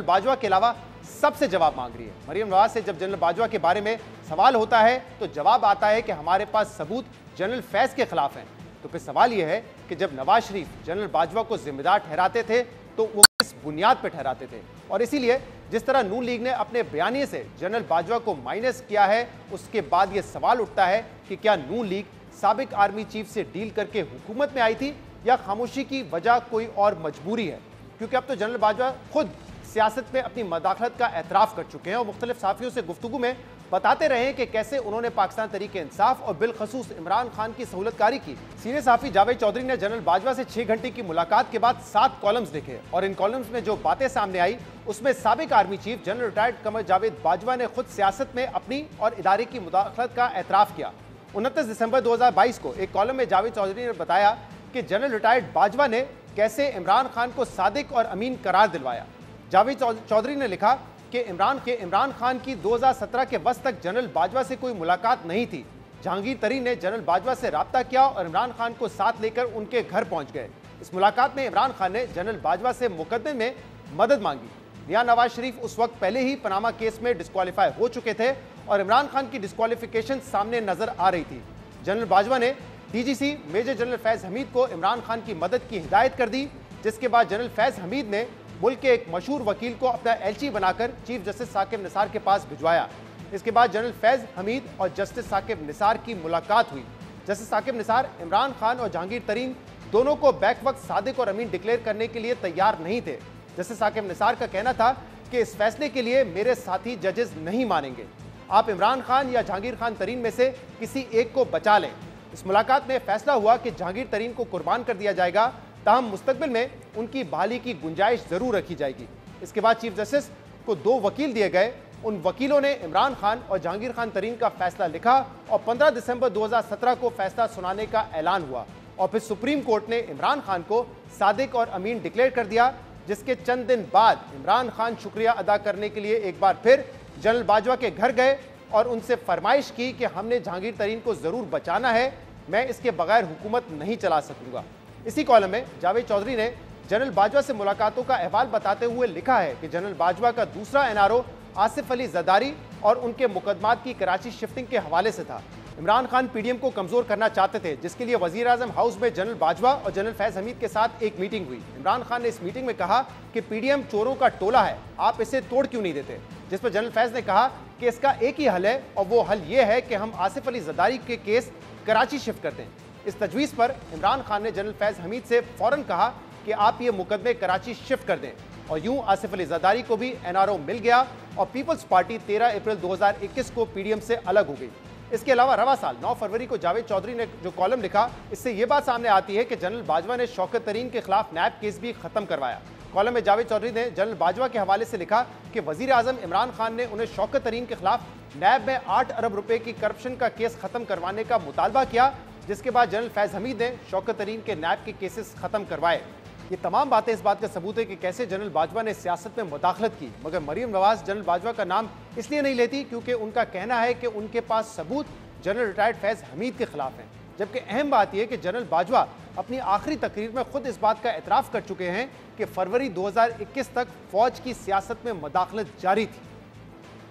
S1: बाजवा के अलावा सबसे जवाब मांग रही है। मरियम नवाज से जब जनरल बाजवा के बारे में सवाल होता है तो जवाब आता है कि हमारे पास सबूत जनरल फैज के खिलाफ हैं। तो फिर सवाल यह है कि जब नवाज शरीफ जनरल बाजवा को जिम्मेदार ठहराते थे तो वो किस बुनियाद पर ठहराते थे? और इसीलिए जिस तरह नून लीग ने अपने बयानिए से जनरल बाजवा को माइनस किया है, उसके बाद यह सवाल उठता है कि क्या नून लीग साबिक आर्मी चीफ से डील करके हुकूमत में आई थी या खामोशी की वजह कोई और मजबूरी है? क्योंकि अब तो जनरल बाजवा खुद सियासत में अपनी मदाखलत का एतराफ़ कर चुके हैं और मुख्तलिफ साफियों से गुफ्तगू में बताते रहे कि कैसे उन्होंने पाकिस्तान तरीके इंसाफ और बिलखसूस इमरान खान की सहूलतकारी की। सीनियर साफी जावेद चौधरी ने जनरल बाजवा से 6 घंटे की मुलाकात के बाद 7 कॉलम्स लिखे और इन कॉलम्स में जो बातें सामने आई उसमें साबिक army chief general retired Qamar Javed Bajwa ने खुद सियासत में अपनी और इदारे की मुदाखलत का एतराफ़ किया। 29 दिसंबर 2022 को एक कॉलम में जावेद चौधरी ने बताया कि जनरल रिटायर्ड बाजवा ने कैसे इमरान खान को सादिक और अमीन करार दिलवाया। जावेद चौधरी ने लिखा कि इमरान खान की 2017 के वक्त तक जनरल बाजवा से कोई मुलाकात नहीं थी। जहांगीर तरीन ने जनरल बाजवा से राब्ता किया और इमरान खान को साथ लेकर उनके घर पहुंच गए। इस मुलाकात में इमरान खान ने जनरल बाजवा से मुकदमे में मदद मांगी। मियां नवाज शरीफ उस वक्त पहले ही पनामा केस में डिस्क्वालीफाई हो चुके थे और इमरान खान की डिस्क्वालिफिकेशन सामने नजर आ रही थी। जनरल बाजवा ने DGC major general Faiz Hameed को इमरान खान की मदद की हिदायत कर दी, जिसके बाद जनरल फैज हमीद ने मुल्क के एक मशहूर वकील को अपना एलची बनाकर चीफ जस्टिस साकिब निसार के पास भिजवाया। इसके बाद जनरल फैज हमीद और जस्टिस साकिब निसार की मुलाकात हुई। जस्टिस साकिब निसार इमरान खान और जहांगीर तरीन दोनों को बैक वक्त सादिक और अमीन डिक्लेयर करने के लिए तैयार नहीं थे। जस्टिस साकिब निसार का कहना था कि इस फैसले के लिए मेरे साथी जजेस नहीं मानेंगे, आप इमरान खान या जहांगीर खान तरीन में से किसी एक को बचा लें। इस मुलाकात में फैसला हुआ कि जहांगीर तरीन को कुर्बान कर दिया जाएगा, ताहम मुस्तकबिल में उनकी बहाली की गुंजाइश जरूर रखी जाएगी। इसके बाद चीफ जस्टिस को 2 वकील दिए गए। उन वकीलों ने इमरान खान और जहांगीर खान तरीन का फैसला लिखा और 15 दिसंबर 2017 को फैसला सुनाने का ऐलान हुआ और फिर सुप्रीम कोर्ट ने इमरान खान को सादिक और अमीन डिक्लेयर कर दिया, जिसके चंद दिन बाद इमरान खान शुक्रिया अदा करने के लिए एक बार फिर जनरल बाजवा के घर गए और उनसे फरमाइश की कि हमने जहांगीर तरीन को जरूर बचाना है, मैं इसके बगैर हुकूमत नहीं चला सकूंगा। इसी कॉलम में जावेद चौधरी ने जनरल बाजवा से मुलाकातों का अहवाल बताते हुए लिखा है कि जनरल बाजवा का दूसरा एनआरओ आसिफ अली जरदारी और उनके मुकदमात की कराची शिफ्टिंग के हवाले से था। इमरान खान पीडीएम को कमजोर करना चाहते थे, जिसके लिए वजीर आजम हाउस में जनरल बाजवा और जनरल फैज हमीद के साथ एक मीटिंग हुई। इमरान खान ने इस मीटिंग में कहा कि पीडीएम चोरों का टोला है, आप इसे तोड़ क्यों नहीं देते? जिस पर जनरल फैज ने कहा कि इसका एक ही हल है और वो हल ये है कि हम आसिफ अली जरदारी के केस कराची शिफ्ट करते हैं। इस तजवीज़ पर इमरान खान ने जनरल फैज हमीद से फौरन कहा कि आप ये मुकदमे कराची शिफ्ट कर दें और यूं आसिफ अली जरदारी को भी एनआरओ मिल गया और पीपल्स पार्टी 13 अप्रैल 2021 को पीडीएम से अलग हो गई। इसके अलावा रवा साल 9 फरवरी को जावेद चौधरी ने जो कॉलम लिखा, इससे ये बात सामने आती है कि जनरल बाजवा ने शौकत तरीन के खिलाफ नैब केस भी खत्म करवाया। कॉलम में जावेद चौधरी ने जनरल बाजवा के हवाले से लिखा कि वजीर आजम इमरान खान ने उन्हें शौकत तरीन के खिलाफ नैब में 8 अरब रुपए की करप्शन का केस खत्म करवाने का मुतालबा किया, जिसके बाद जनरल फैज हमीद ने शौकत तरीन के नैब के केसेस खत्म करवाए। ये तमाम बातें इस बात का सबूत है कि कैसे जनरल बाजवा ने सियासत में मुदाखलत की। मगर मरियम नवाज जनरल बाजवा का नाम इसलिए नहीं लेती क्योंकि उनका कहना है कि उनके पास सबूत जनरल रिटायर्ड फैज हमीद के खिलाफ हैं। जबकि अहम बात यह कि जनरल बाजवा अपनी आखिरी तकरीर में खुद इस बात का एतराफ़ कर चुके हैं कि फरवरी 2021 तक फौज की सियासत में मदाखलत जारी थी।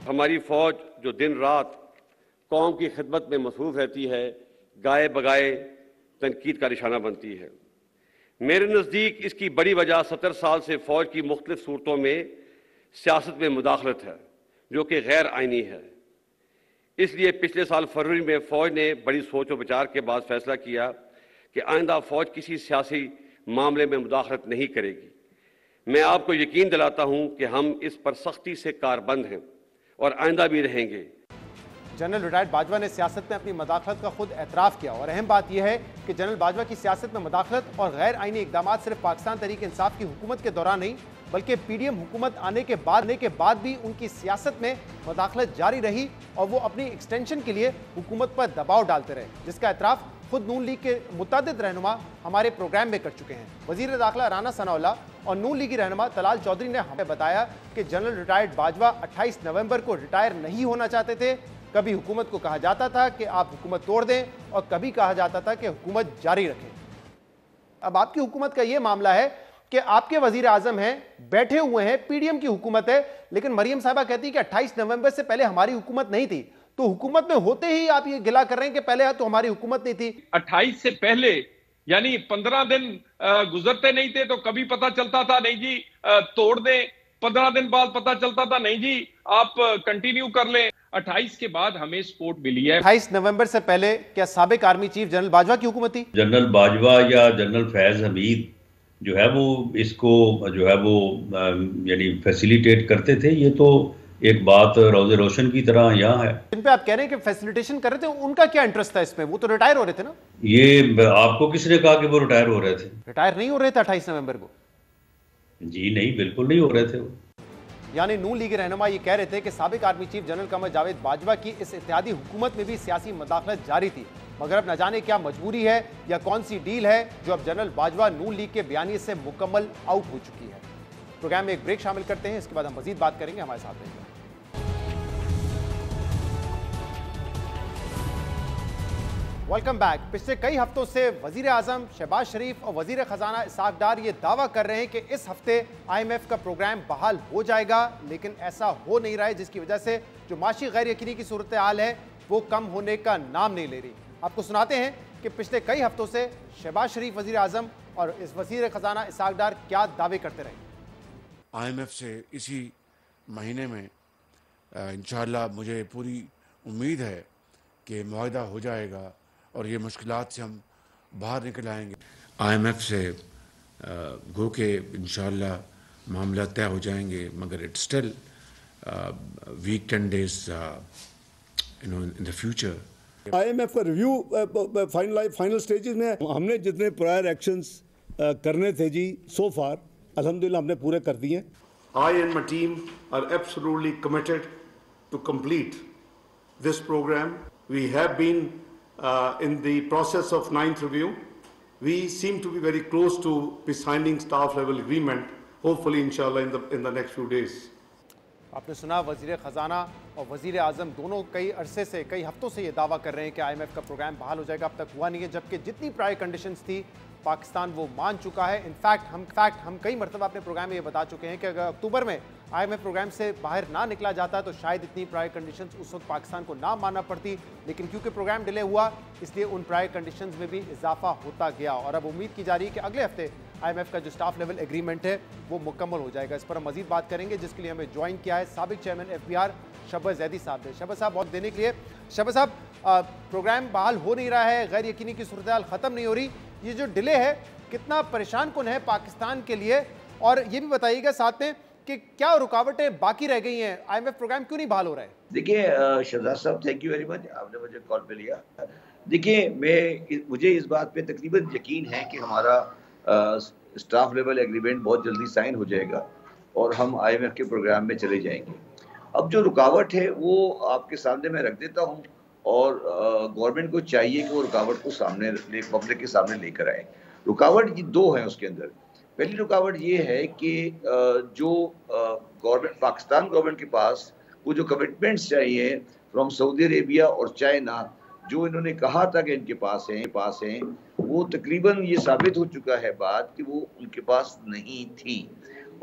S8: हमारी फौज जो दिन रात कौम की खिदमत में मसरूफ रहती है, गाए बगाए तनकीद का निशाना बनती है। मेरे नज़दीक इसकी बड़ी वजह 70 साल से फौज की मुख्तलिफ सूरतों में सियासत में मुदाखलत है, जो कि गैर आइनी है। इसलिए पिछले साल फरवरी में फौज ने बड़ी सोच और विचार के बाद फैसला किया कि आइंदा फौज किसी सियासी मामले में मुदाखलत नहीं करेगी। मैं आपको यकीन दिलाता हूं कि हम इस पर सख्ती से कारबंद हैं और आइंदा भी रहेंगे।
S1: जनरल रिटायर्ड बाजवा ने सियासत में अपनी मदाखलत का खुद एतराफ़ किया और अहम बात यह है कि जनरल बाजवा की सियासत में मदाखलत और गैर आइनी इकदाम सिर्फ पाकिस्तान तहरीक इंसाफ की हुकूमत के दौरान नहीं बल्कि पीडीएम हुकूमत आने के बाद भी उनकी सियासत में मदाखलत जारी रही और वो अपनी एक्सटेंशन के लिए हुकूमत पर दबाव डालते रहे, जिसका एतराफ़ खुद नून लीग के मुतअद्दिद रहनुमा हमारे प्रोग्राम में कर चुके हैं। वज़ीर दाखिला राना सनाउल्लाह और नून लीगी रहनुमा तलाल चौधरी ने हमें बताया कि जनरल रिटायर्ड बाजवा 28 नवंबर को रिटायर नहीं होना चाहते थे। कभी हुकूमत को कहा जाता था कि आप हुकूमत तोड़ दें और कभी कहा जाता था कि हुकूमत जारी रखें। अब आपकी हुकूमत का यह मामला है कि आपके वजीर आजम हैं, बैठे हुए हैं, पीडीएम की हुकूमत है, लेकिन मरियम साहिबा कहती है कि 28 नवंबर से पहले हमारी हुकूमत नहीं थी। तो हुकूमत में होते ही आप ये गिला कर रहे हैं कि पहले तो हमारी हुकूमत नहीं थी।
S9: 28 से पहले यानी 15 दिन गुजरते नहीं थे तो कभी पता चलता था नहीं जी तोड़ दें, 15 दिन बाद पता चलता था नहीं जी आप कंटिन्यू कर लें। 28 के बाद हमें सपोर्ट मिली है।
S1: 28 नवंबर से पहले क्या साबिक आर्मी चीफ जनरल बाजवा की हुकूमत थी?
S10: जनरल बाजवा या जनरल फैज हमीद जो है वो इसको जो है वो यानी फैसिलिटेट करते थे। ये तो एक बात रोज़े रोशन की तरह यहाँ है।
S1: जिन पे आप कह रहे हैं कि फैसिलिटेशन कर रहे थे, उनका क्या इंटरेस्ट था इसमें? वो तो रिटायर हो रहे थे ना।
S10: ये आपको किसने कहा कि वो रिटायर हो रहे थे?
S1: रिटायर नहीं हो रहे थे 28 नवंबर को।
S10: जी नहीं, बिल्कुल नहीं हो रहे थे वो।
S1: यानी नून लीग रहनुमा ये कह रहे थे कि साबिक army chief general Qamar Javed Bajwa की इस इत्तेहादी हुकूमत में भी सियासी मदाखलत जारी थी, मगर अब न जाने क्या मजबूरी है या कौन सी डील है जो अब जनरल बाजवा नून लीग के बयानिए से मुकम्मल आउट हो चुकी है। प्रोग्राम में एक ब्रेक शामिल करते हैं, इसके बाद हम मजीद बात करेंगे। हमारे साथ रहिए। Welcome back. पिछले कई हफ्तों से वजीर आजम शहबाज शरीफ और वजीर खजाना इसाक डार ये दावा कर रहे हैं कि इस हफ्ते IMF का प्रोग्राम बहाल हो जाएगा, लेकिन ऐसा हो नहीं रहा है, जिसकी वजह से जो माशी गैर यकीनी की सूरत हाल है वो कम होने का नाम नहीं ले रही। आपको सुनाते हैं कि पिछले कई हफ्तों से शहबाज शरीफ वजीर आजम और इस वजीर खजाना इसाक डार क्या दावे करते रहे।
S7: IMF से इसी महीने में इंशाअल्लाह मुझे पूरी उम्मीद है कि मुआहदा हो जाएगा और ये मुश्किलात से हम बाहर निकल आएंगे। IMF से गो के इंशाअल्लाह मामला तय हो जाएंगे, मगर it's still week 10 days in the future.
S11: IMF का रिव्यू फाइनल स्टेजेस में। हमने जितने प्रायर एक्शंस करने थे जी सो फार अल्हम्दुलिल्लाह हमने पूरे कर दिए।
S2: I and my team are absolutely committed to complete this program. We have been in the process of 9th review. We seem to be very close to be signing staff level agreement, hopefully inshallah in the next few days.
S1: आपने सुना, वजीर खजाना और वजीर आजम दोनों कई अरसे से, कई हफ्तों से ये दावा कर रहे हैं कि IMF का प्रोग्राम बहाल हो जाएगा। अब तक हुआ नहीं है, जबकि जितनी प्रायर कंडीशंस थी पाकिस्तान वो मान चुका है। इनफैक्ट हम कई मरतबा अपने प्रोग्राम में ये बता चुके हैं कि अगर अक्टूबर में IMF प्रोग्राम से बाहर ना निकला जाता तो शायद इतनी प्रायर कंडीशंस उस वक्त पाकिस्तान को ना मानना पड़ती, लेकिन क्योंकि प्रोग्राम डिले हुआ इसलिए उन प्रायर कंडीशंस में भी इजाफा होता गया और अब उम्मीद की जा रही है कि अगले हफ्ते IMF का जो स्टाफ लेवल एग्रीमेंट है वो मुकम्मल हो जाएगा। इस पर हम मजीद बात करेंगे, जिसके लिए हमें ज्वाइन किया है साबिक चेयरमैन FBR शहबाज जैदी साहब ने। शहबाज साहब, बहुत देने के लिए। शहबाज साहब, प्रोग्राम बहाल हो नहीं रहा है, गैर यकीनी की सूरत हाल ख़त्म नहीं हो रही, ये जो डिले है कितना परेशान कुन है पाकिस्तान के लिए? और ये भी बताइएगा साथ में कि क्या रुकावटें बाकी रह गई हैं, IMF प्रोग्राम क्यों नहीं बहाल हो रहा है?
S12: देखिए शहजाद साहब, थैंक यू वेरी मच, आपने मुझे कॉल पे लिया। देखिए मुझे इस बात पे तकरीबन यकीन है कि हमारा स्टाफ लेवल एग्रीमेंट बहुत जल्दी साइन हो जाएगा और हम IMF के प्रोग्राम में चले जाएंगे। अब जो रुकावट है वो आपके सामने मैं रख देता हूँ और गवर्नमेंट को चाहिए कि वो रुकावट को सामने पब्लिक के सामने लेकर आए। रुकावट ये दो हैं उसके अंदर। पहली रुकावट ये है कि जो गवर्नमेंट पाकिस्तान गवर्नमेंट के पास वो जो कमिटमेंट्स चाहिए फ्रॉम सऊदी अरेबिया और चाइना जो इन्होंने कहा था कि इनके पास हैं वो तकरीबन ये साबित हो चुका है बात कि वो उनके पास नहीं थी,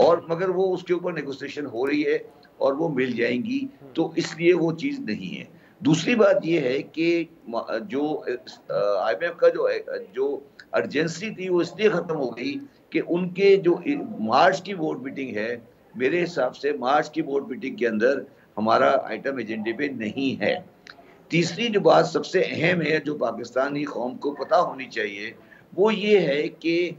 S12: और मगर वो उसके ऊपर नेगोशिएशन हो रही है और वो मिल जाएंगी, तो इसलिए वो चीज़ नहीं है। दूसरी बात ये है कि जो IMF का जो अर्जेंसी थी वो इसलिए ख़त्म हो गई कि उनके जो मार्च की बोर्ड मीटिंग है, मेरे हिसाब से मार्च की बोर्ड मीटिंग के अंदर हमारा आइटम एजेंडे पे नहीं है। तीसरी जो बात सबसे अहम है, जो पाकिस्तानी कौम को पता होनी चाहिए, वो ये है कि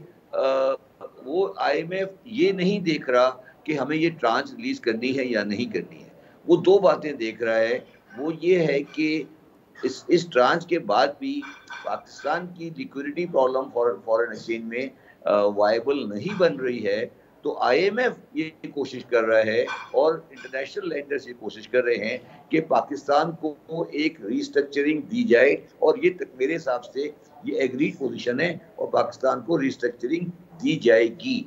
S12: वो IMF ये नहीं देख रहा कि हमें ये ट्रांच रिलीज करनी है या नहीं करनी है। वो दो बातें देख रहा है। वो ये है कि इस ट्रांच के बाद भी पाकिस्तान की लिक्विडिटी प्रॉब्लम फॉरेन एक्सचेंज में वायबल नहीं बन रही है, तो IMF ये कोशिश कर रहा है और इंटरनेशनल लेंडर्स ये कोशिश कर रहे हैं कि पाकिस्तान को एक रीस्ट्रक्चरिंग दी जाए, और ये तक मेरे हिसाब से ये एग्रीड पोजीशन है और पाकिस्तान को रीस्ट्रक्चरिंग दी जाएगी।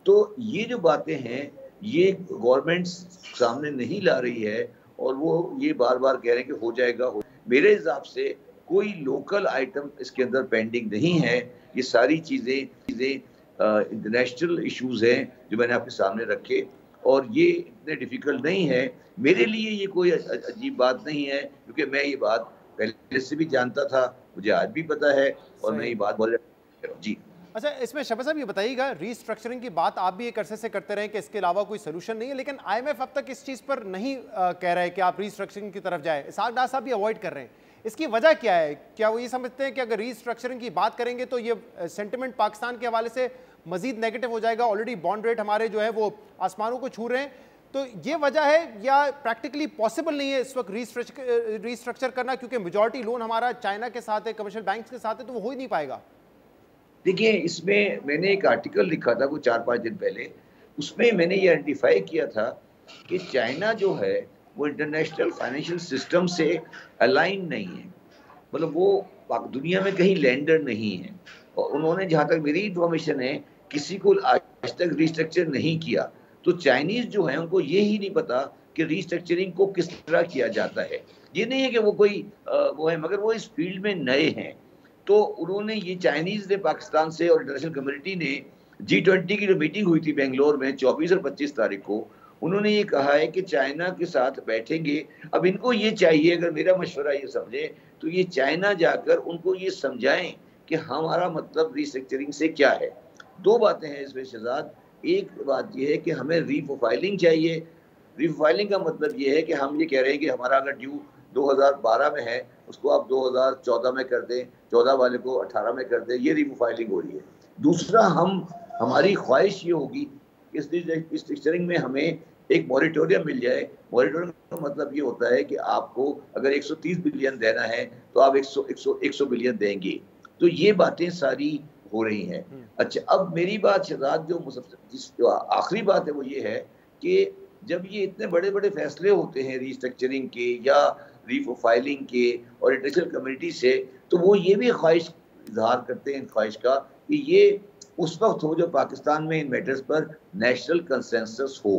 S12: तो ये जो बातें हैं ये गवर्नमेंट सामने नहीं ला रही है, और वो ये बार बार कह रहे हैं कि हो जाएगा। मेरे हिसाब से कोई लोकल आइटम इसके अंदर पेंडिंग नहीं है। ये सारी चीज़ें इंटरनेशनल इश्यूज हैं जो मैंने आपके सामने रखे, और ये इतने डिफिकल्ट नहीं है। मेरे लिए ये कोई अजीब बात नहीं है, क्योंकि मैं ये बात पहले से भी जानता था, मुझे आज भी पता है, और मैं ये बात बोल रहा हूँ। जी
S1: अच्छा, इसमें शबा साहब ये बताइएगा, रीस्ट्रक्चरिंग की बात आप भी एक अरसे से करते रहे कि इसके अलावा कोई सोल्यूशन नहीं है, लेकिन IMF अब तक इस चीज़ पर नहीं कह रहा है कि आप रीस्ट्रक्चरिंग की तरफ जाए। इसहाक डार साहब भी अवॉइड कर रहे हैं। इसकी वजह क्या है? क्या वो ये समझते हैं कि अगर रीस्ट्रक्चरिंग की बात करेंगे तो ये सेंटिमेंट पाकिस्तान के हवाले से मजीद नेगेटिव हो जाएगा? ऑलरेडी बॉन्ड रेट हमारे जो है वो आसमानों को छू रहे हैं, तो ये वजह है, या प्रैक्टिकली पॉसिबल नहीं है इस वक्त रीस्ट्रक्चर करना, क्योंकि मेजॉरिटी लोन हमारा चाइना के साथ है, कमर्शियल बैंक के साथ है, तो वो हो ही नहीं पाएगा?
S12: देखिए, इसमें मैंने एक आर्टिकल लिखा था कुछ 4-5 दिन पहले, उसमें मैंने ये आइडेंटिफाई किया था कि चाइना जो है वो इंटरनेशनल फाइनेंशियल सिस्टम से अलाइन नहीं है, मतलब वो दुनिया में कहीं लेंडर नहीं है, और उन्होंने, जहाँ तक मेरी इंफॉर्मेशन है, किसी को आज तक रीस्ट्रक्चर नहीं किया। तो चाइनीज जो है उनको ये ही नहीं पता कि रीस्ट्रक्चरिंग को किस तरह किया जाता है। ये नहीं है कि वो कोई वो है, मगर वो इस फील्ड में नए हैं। तो उन्होंने ये चाइनीज ने पाकिस्तान से और इंटरनेशनल कम्युनिटी ने G20 की जो मीटिंग हुई थी बेंगलोर में 24 और 25 तारीख को, उन्होंने ये कहा है कि चाइना के साथ बैठेंगे। अब इनको ये चाहिए, अगर मेरा मशवरा ये समझे, तो ये चाइना जाकर उनको ये समझाएं कि हमारा मतलब रीस्ट्रक्चरिंग से क्या है। दो बातें हैं इसमें शहजाद। एक बात यह है कि हमें रीप्रोफाइलिंग चाहिए। रीप्रोफाइलिंग का मतलब ये है कि हम ये कह रहे हैं कि हमारा अगर ड्यू 2012 में है, उसको आप 2014 में कर दें, 14 वाले को 18 में कर दें, ये रीप्रोफाइलिंग हो रही है। दूसरा, हमारी ख्वाहिश ये होगी कि इस रीस्ट्रक्चरिंग में हमें एक मॉरिटोरियम मिल जाए। मॉरिटोरियम का मतलब ये होता है कि आपको अगर 130 बिलियन देना है तो आप 100 बिलियन देंगे। तो ये बातें सारी हो रही हैं। अच्छा, अब मेरी बात शहजाद, जो आखिरी बात है वो ये है कि जब ये इतने बड़े बड़े फैसले होते हैं रीस्ट्रक्चरिंग के या रीप्रोफाइलिंग के और इंटरनेशनल कम्युनिटी से, तो वो ये भी ख्वाहिश इजहार करते हैं, ख्वाहिश का, कि ये उस वक्त हो जो पाकिस्तान में इन मैटर्स पर नेशनल कंसेंसस हो।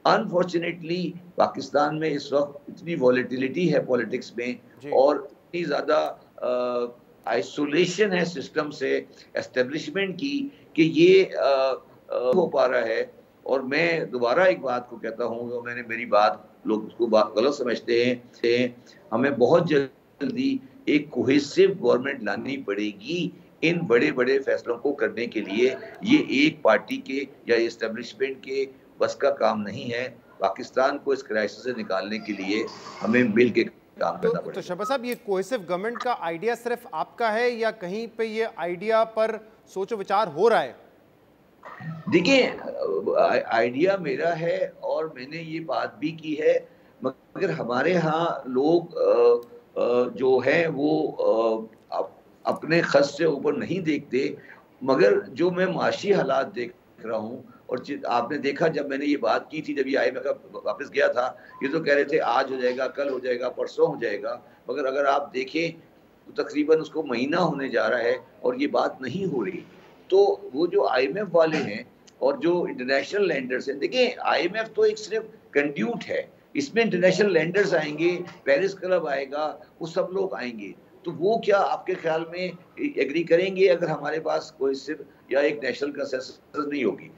S12: अनफॉर्चुनेटली पाकिस्तान में इस वक्त इतनी वॉलेटिलिटी है पॉलिटिक्स में, और इतनी ज़्यादा आइसोलेशन है सिस्टम से, एस्टेब्लिशमेंट की, कि ये हो पा रहा है। और मैं दोबारा एक बात को कहता हूँ, जो मैंने मेरी बात लोग उसको गलत समझते हैं, हमें बहुत जल्दी एक कोहेसिव गवर्नमेंट लानी पड़ेगी इन बड़े बड़े फैसलों को करने के लिए। ये एक पार्टी के या एस्टेब्लिशमेंट के बस का काम नहीं है। पाकिस्तान को इस क्राइसिस से निकालने के लिए हमें मिल के काम करना पड़ेगा।
S1: तो शबा साहब, ये कोहेसिव गवर्नमेंट का आइडिया सिर्फ आपका है या कहीं पे ये आइडिया पर सोचो विचार हो रहा है?
S12: देखिए, आइडिया मेरा है और मैंने ये बात भी की है, मगर हमारे यहाँ लोग जो हैं वो अपने खर्च से ऊपर नहीं देखते। मगर जो मैं माशी हालात देख रहा हूँ, और आपने देखा जब मैंने ये बात की थी, जब ये IMF का वापस गया था, ये तो कह रहे थे आज हो जाएगा, कल हो जाएगा, परसों हो जाएगा, मगर अगर आप देखें तो तकरीबन उसको महीना होने जा रहा है और ये बात नहीं हो रही। तो वो जो IMF वाले हैं और जो इंटरनेशनल लैंडर्स हैं, देखिए IMF तो एक सिर्फ कंड्यूट है, इसमें इंटरनेशनल लैंडर्स आएंगे, पेरिस क्लब आएगा, वो सब लोग आएंगे। तो वो क्या आपके ख्याल में एग्री करेंगे अगर हमारे पास कोई सिर्फ या एक नेशनल कंसेंसस नहीं होगी?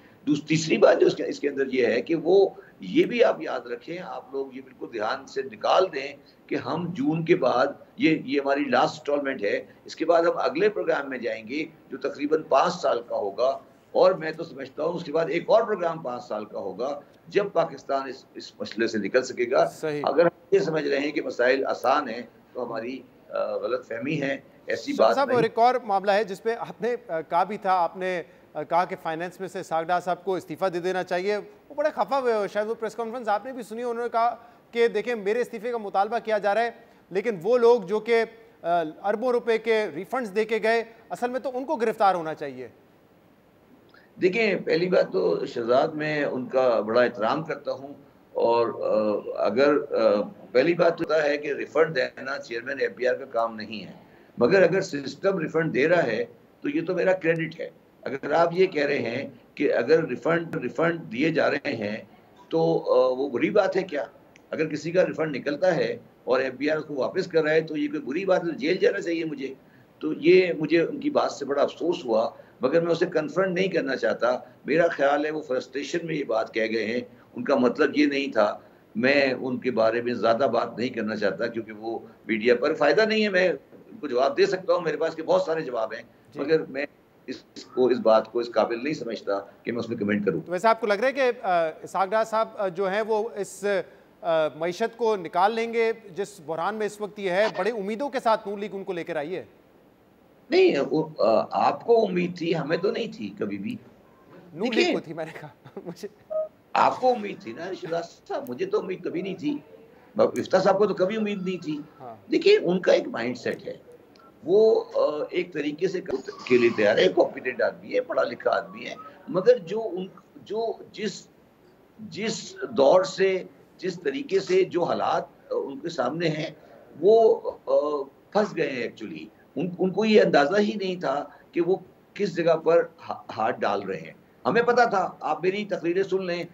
S12: तीसरी बात जो इसके अंदर ये है कि वो ये भी आप याद रखें, आप लोग ये बिल्कुल ध्यान से निकाल दें कि हम जून के बाद ये हमारी लास्ट इंस्टॉलमेंट है, इसके बाद हम अगले प्रोग्राम में जाएंगे जो तकरीबन 5 साल का होगा, और मैं तो समझता हूँ उसके बाद एक और प्रोग्राम 5 साल का होगा जब पाकिस्तान इस मसले से निकल सकेगा। अगर हम ये समझ रहे हैं कि मसाइल आसान है तो हमारी गलत फहमी है, ऐसी बात नहीं।
S1: और एक और मामला है जिसपे आपने कहा भी था, आपने कहा कि फाइनेंस में से सागडा साहब को इस्तीफा दे देना चाहिए। वो बड़े खफा हुए हो, शायद वो प्रेस कॉन्फ्रेंस आपने भी सुनी, उन्होंने कहा कि देखिए मेरे इस्तीफे का मुतालबा किया जा रहा है, लेकिन वो लोग जो कि अरबों रुपए के रिफंड्स दे के गए, असल में तो उनको गिरफ्तार होना चाहिए।
S12: देखिए, पहली बात तो शहजाद मैं उनका बड़ा एहतराम करता हूँ, और अगर पहली बात तो है कि रिफंड देना चेयरमैन FBI का काम नहीं है, मगर अगर सिस्टम रिफंड दे रहा है तो ये तो मेरा क्रेडिट है। अगर आप ये कह रहे हैं कि अगर रिफंड दिए जा रहे हैं तो वो बुरी बात है क्या? अगर किसी का रिफंड निकलता है और FBI उसको वापस कर रहा है तो ये कोई बुरी बात है? जेल जाना चाहिए मुझे? तो ये मुझे उनकी बात से बड़ा अफसोस हुआ, मगर मैं उसे कन्फ्रंट नहीं करना चाहता। मेरा ख्याल है वो फ्रस्ट्रेशन में ये बात कह गए हैं, उनका मतलब ये नहीं था। मैं उनके बारे में ज़्यादा बात नहीं करना चाहता क्योंकि वो मीडिया पर फ़ायदा नहीं है। मैं उनको जवाब दे सकता हूँ, मेरे पास के बहुत सारे जवाब हैं, मगर मैं इस बात को इस काबिल नहीं समझता कि मैं उसमें कमेंट करूँ।
S1: तो वैसे आपको लग रहा है कि सागडा साहब जो हैं वो इस मईशत को निकाल लेंगे जिस बहरान में इस वक्त ये है? बड़ी उम्मीदों के साथ नून लीग उनको लेकर आई है।
S12: नहीं, आपको उम्मीद थी, हमें तो नहीं थी कभी भी।
S1: नून लीग को थी, मैंने कहा मुझे।
S12: आपको उम्मीद थी ना शहजाद साहब, मुझे तो उम्मीद कभी नहीं थी। इफ्ता साहब को तो कभी उम्मीद नहीं थी। देखिए, उनका एक माइंड सेट है, वो एक तरीके से के लिए तैयार है, कॉम्पिटेंट आदमी है, पढ़ा लिखा आदमी है, मगर जो जिस दौर से, जिस तरीके से जो हालात उनके सामने हैं, वो फंस गए हैं एक्चुअली। उनको ये अंदाजा ही नहीं था कि वो किस जगह पर हाथ डाल रहे हैं। हमें पता था, आप मेरी तकरीरें सुन लें,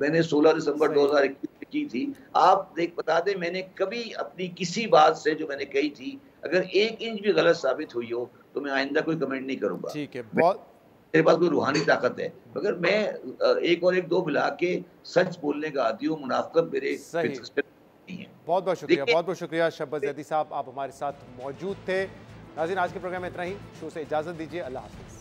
S12: मैंने 16 दिसंबर 2021 की थी। आप बता दें, मैंने कभी अपनी किसी बात से जो मैंने कही थी अगर 1 इंच भी गलत साबित हुई हो तो मैं आइंदा कोई कमेंट नहीं करूंगा।
S1: ठीक है,
S12: मेरे पास कोई रूहानी ताकत है, मगर मैं 1 और 1 2 मिला के सच बोलने का आदी हूँ। मुनाफिकत मेरे नहीं है।
S1: बहुत बहुत शुक्रिया, बहुत बहुत शुक्रिया शहबाज जैदी साहब, आप हमारे साथ मौजूद थे। नाज़रीन, आज के प्रोग्राम में इतना ही। शो से इजाजत दीजिए, अल्लाह हाफिज़।